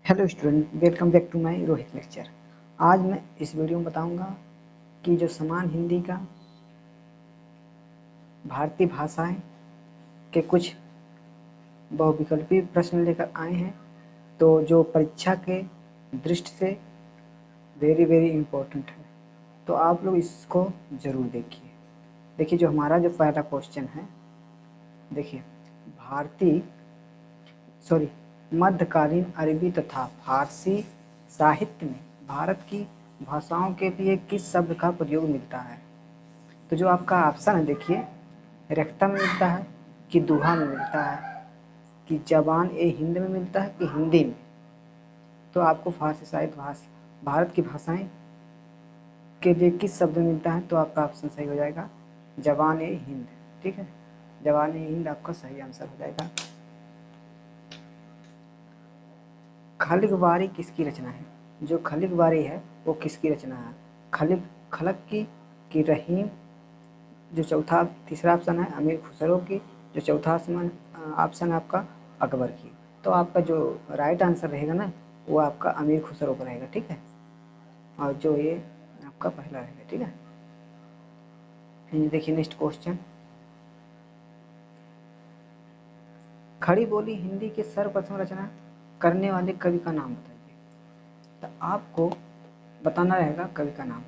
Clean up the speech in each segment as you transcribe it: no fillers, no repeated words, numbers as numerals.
Hello student, welcome back to my Rohit lecture. आज मैं इस वीडियो में बताऊंगा कि जो समान हिंदी का भारतीय भाषाएं के कुछ बहुविकल्पी प्रश्न लेकर आए हैं, तो जो परीक्षा के दृष्टि से वेरी इम्पोर्टेंट है, तो आप लोग इसको ज़रूर देखिए। देखिए, जो हमारा जो पहला क्वेश्चन है, देखिए मध्यकालीन अरबी तथा फारसी साहित्य में भारत की भाषाओं के लिए किस शब्द का प्रयोग मिलता है। तो जो आपका ऑप्शन है, देखिए, रेख्ता में मिलता है कि दोहा में मिलता है कि जबान ए हिंद में मिलता है कि हिंदी में। तो आपको फारसी साहित्य भारत की भाषाएं के लिए किस शब्द में मिलता है, तो आपका ऑप्शन सही हो जाएगा जबान ए हिंद। ठीक है, जबान ए हिंद आपका सही आंसर हो जाएगा। खलिग वारी किसकी रचना है? जो खलिग वारी है वो किसकी रचना है? खलक की रहीम, जो चौथा तीसरा ऑप्शन है अमीर खुसरो की, जो चौथा ऑप्शन है आपका अकबर की। तो आपका जो राइट आंसर रहेगा ना, वो आपका अमीर खुसरो का रहेगा। ठीक है, और जो ये आपका पहला रहेगा। ठीक है, फिर देखिए नेक्स्ट क्वेश्चन, खड़ी बोली हिंदी के सर्वप्रथम रचना करने वाले कवि का नाम बताइए। तो आपको बताना रहेगा कवि का नाम।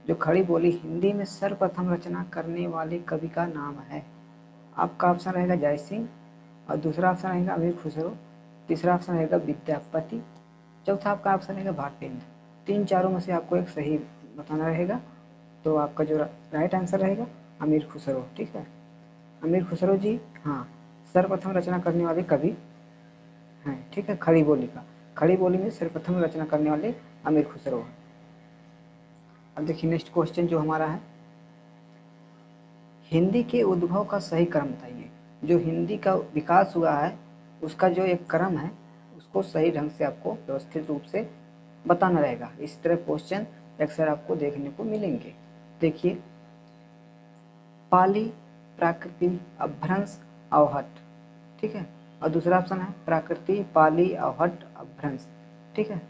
जो खड़ी बोली हिंदी में सर्वप्रथम रचना करने वाले कवि का नाम है, आपका ऑप्शन रहेगा जय सिंह, और दूसरा ऑप्शन रहेगा अमीर खुसरो, तीसरा ऑप्शन रहेगा विद्यापति, चौथा आपका ऑप्शन रहेगा भारतेंद्र। तीन चारों में से आपको एक सही बताना रहेगा। तो आपका जो राइट आंसर रहेगा अमीर खुसरो। ठीक है, अमीर खुसरो जी, हाँ, सर्वप्रथम रचना करने वाले कवि हैं। ठीक है, खड़ी बोली में सर्वप्रथम रचना करने वाले अमीर खुसरो हैं। अब देखिए नेक्स्ट क्वेश्चन जो हमारा है, हिंदी के उद्भव का सही क्रम बताइए। जो हिंदी का विकास हुआ है उसका जो एक क्रम है, उसको सही ढंग से आपको व्यवस्थित रूप से बताना रहेगा। इस तरह क्वेश्चन अक्सर आपको देखने को मिलेंगे। देखिए, पाली, प्राकृति, अपभ्रंश, अवहट। ठीक है, और दूसरा ऑप्शन है प्राकृति, पाली, अवहट, अपभ्रंश। ठीक है,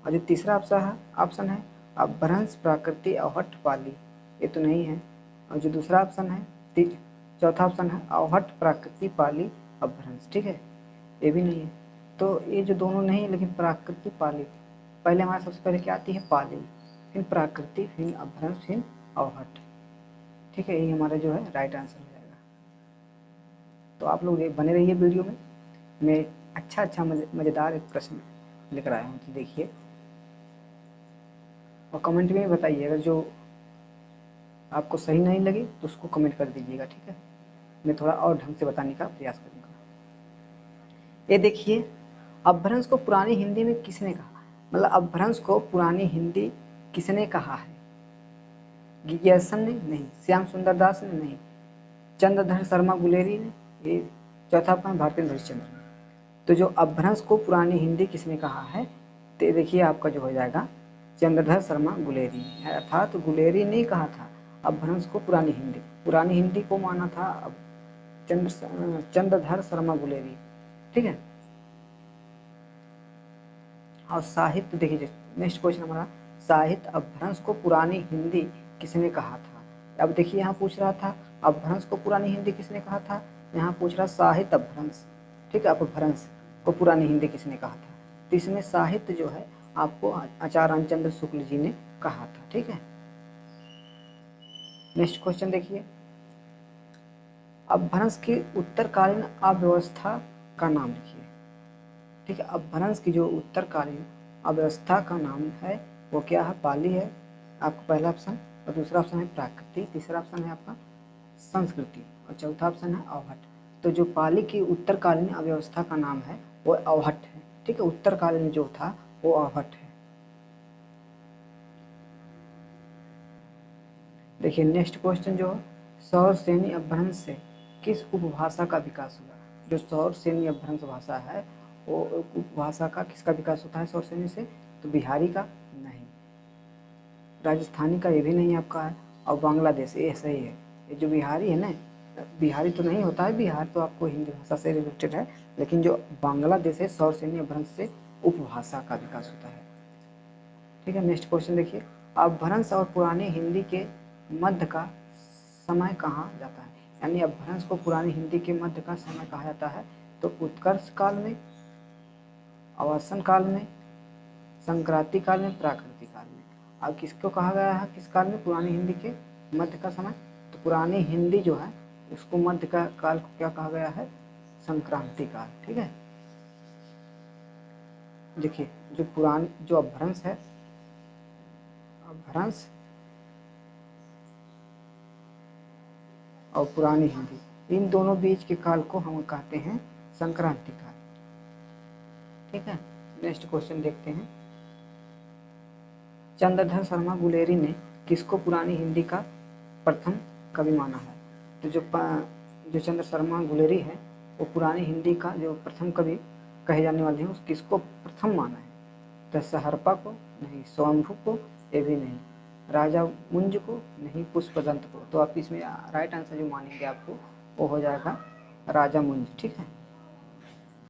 और जो तीसरा ऑप्शन है अपभ्रंश, प्राकृति, अवहट, पाली, ये तो नहीं है। और जो दूसरा ऑप्शन है चौथा ऑप्शन है अवहट, प्राकृति, पाली, अपभ्रंश। ठीक है, ये भी नहीं है। तो ये जो दोनों नहीं है, लेकिन प्राकृति, पाली, पहले हमारे सबसे पहले क्या आती है? पाली, फिर प्राकृति, फिर अपभ्रंश, फिर अवहट। ठीक है, यही हमारा जो है राइट आंसर हो जाएगा। तो आप लोग बने रहिए वीडियो में। मैं अच्छा मज़ेदार एक प्रश्न लेकर आया हूँ, तो देखिए, और कमेंट में बताइए। अगर जो आपको सही नहीं लगे तो उसको कमेंट कर दीजिएगा। ठीक है, मैं थोड़ा और ढंग से बताने का प्रयास करूँगा। ये देखिए, अपभ्रंश को पुरानी हिंदी में किसने कहा? मतलब अपभ्रंश को पुरानी हिंदी किसने कहा है? गिग्यासन ने? नहीं। श्याम सुंदर दास ने? नहीं। चंद्रधर शर्मा गुलेरी ने? ये चौथा ऑप्शन भारतेंद्र हरिश्चंद्र ने। तो जो अपभ्रंश को पुरानी हिंदी किसने कहा है, तो देखिए आपका जो हो जाएगा चंद्रधर शर्मा गुलेरी, अर्थात गुलेरी ने कहा था अपभ्रंश को पुरानी हिंदी को माना था चंद्रधर शर्मा गुलेरी। ठीक है, और साहित्य देखिए, नेक्स्ट क्वेश्चन हमारा, साहित्य अपभ्रंश को पुरानी हिंदी किसने कहा था? अब देखिए, यहाँ पूछ रहा था अपभ्रंश को पुरानी हिंदी किसने कहा था, यहाँ पूछ रहा साहित्य अपभ्रंश। ठीक है, अपभ्रंश को पुरानी हिंदी किसने कहा था? तो इसमें साहित्य जो है आपको आचार्य रामचंद्र शुक्ल जी ने कहा था। ठीक है, नेक्स्ट क्वेश्चन देखिए, अपभ्रंश की उत्तरकालीन अव्यवस्था का नाम लिखिए। ठीक है, अपभ्रंश की जो उत्तरकालीन अव्यवस्था का नाम है वो क्या है? पाली है आपका पहला ऑप्शन, और दूसरा ऑप्शन है प्राकृति, तीसरा ऑप्शन है आपका संस्कृति, और चौथा ऑप्शन है अवहट। तो जो पाली की उत्तरकालीन अव्यवस्था का नाम है वो अवहट है। ठीक है, उत्तरकालीन जो था वो अवहट है। देखिए नेक्स्ट क्वेश्चन जो सौर सेनी अपभ्रंश से किस उपभाषा का विकास हुआ? जो सौर सेनी अपभ्रंश भाषा है वो उपभाषा का किसका विकास होता है सौर सेनी से? तो बिहारी का नहीं, राजस्थानी का ये भी नहीं आपका है, और बांग्लादेश ये सही है। ये जो बिहारी है ना, बिहारी तो नहीं होता है, बिहार तो आपको हिंदी भाषा से रिलेटेड है, लेकिन जो बांग्लादेश है सौर सेनी अपभ्रंश से उपभाषा का विकास होता है। ठीक है, नेक्स्ट क्वेश्चन देखिए, अपभ्रंश और पुरानी हिंदी के मध्य का समय कहा जाता है? यानी अपभ्रंश को पुरानी हिंदी के मध्य का समय कहा जाता है। तो उत्कर्ष काल में, अवासन काल में, संक्रांति काल में, प्राकृतिक काल में। अब किसको कहा गया है, किस काल में? पुरानी हिंदी के मध्य का समय। तो पुरानी हिंदी जो है उसको मध्य का काल को क्या कहा गया है? संक्रांति काल। ठीक है, देखिए जो अपभ्रंश है, अपभ्रंश और पुरानी हिंदी, इन दोनों बीच के काल को हम कहते हैं संक्रांति काल। ठीक है, नेक्स्ट क्वेश्चन देखते हैं, चंद्रधर शर्मा गुलेरी ने किसको पुरानी हिंदी का प्रथम कवि माना है? तो जो चंद्र शर्मा गुलेरी है वो पुरानी हिंदी का जो प्रथम कवि कहे जाने वाले हैं, उस किसको प्रथम माना है? तो सहरपा को नहीं, स्वयंभू को ये भी नहीं, राजा मुंज को नहीं, पुष्पदंत को। तो आप इसमें राइट आंसर जो मानेंगे आपको वो हो जाएगा राजा मुंज। ठीक है,